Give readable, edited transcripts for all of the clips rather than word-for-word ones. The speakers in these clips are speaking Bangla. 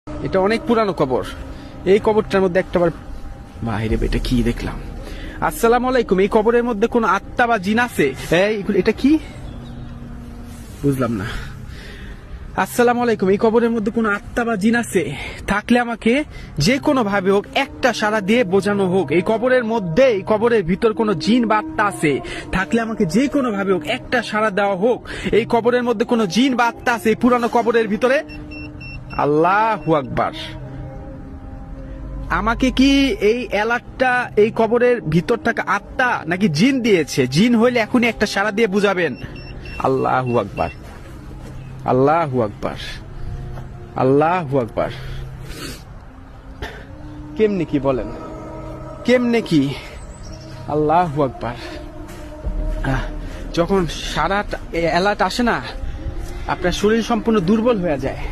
এটা অনেক পুরানো কবর। এই কবরটার মধ্যে একটাবার বাইরে এটা কি দেখলাম। আসসালামু আলাইকুম। এই কবরের মধ্যে কোন আত্মা বা জিন আছে? এটা কি বুঝলাম না। আসসালামু আলাইকুম। এই কবরের মধ্যে কোন আত্মা বা জিন আছে? থাকলে আমাকে যে কোনো ভাবে হোক একটা সাড়া দিয়ে বোঝানো হোক। এই কবরের মধ্যে, এই কবরের ভিতর কোন জিন বা আত্মা আছে? থাকলে আমাকে যে কোনো ভাবে হোক একটা সাড়া দেওয়া হোক। এই কবরের মধ্যে কোন জিন বা আত্মা আছে এই পুরানো কবরের ভিতরে? আল্লাহু আকবার। আমাকে কি এই এলাকাটা, এই কবরের ভিতর থাকা আত্মা নাকি জিন দিয়েছে? জিন হইলে এখনই একটা সাড়া দিয়ে বুঝাবেন। আল্লাহু আকবার, আল্লাহু আকবার, আল্লাহু আকবার। কেমনে কি বলেন, কেমনে কি? আল্লাহু আকবার। যখন সারা এলাট আসে না, আপনার শরীর সম্পূর্ণ দুর্বল হয়ে যায়,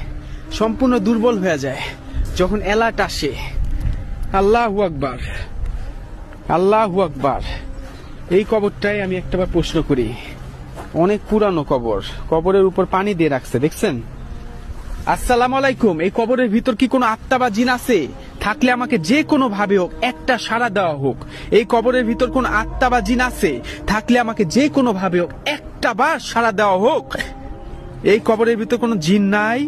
সম্পূর্ণ দুর্বল হয়ে যায় যখন এলাট আসে। আল্লাহু আকবার, আল্লাহু আকবার। এই কবরটাই আমি একটাবার প্রশ্ন করি, অনেক পুরানো কবর, কবরের উপর পানি দিয়ে রাখছে, দেখছেন? আসসালামু আলাইকুম। এই কবরের ভিতর কি কোনো আত্মা বা জিন আছে? থাকলে আমাকে যে কোনো ভাবে হোক একটা সাড়া দেওয়া হোক। এই কবরের ভিতর কোন আত্মা বা জিন আছে? থাকলে আমাকে যে কোনো ভাবে হোক একটা বার সাড়া দেওয়া হোক। এই কবরের ভিতর কোনো জিন নাই?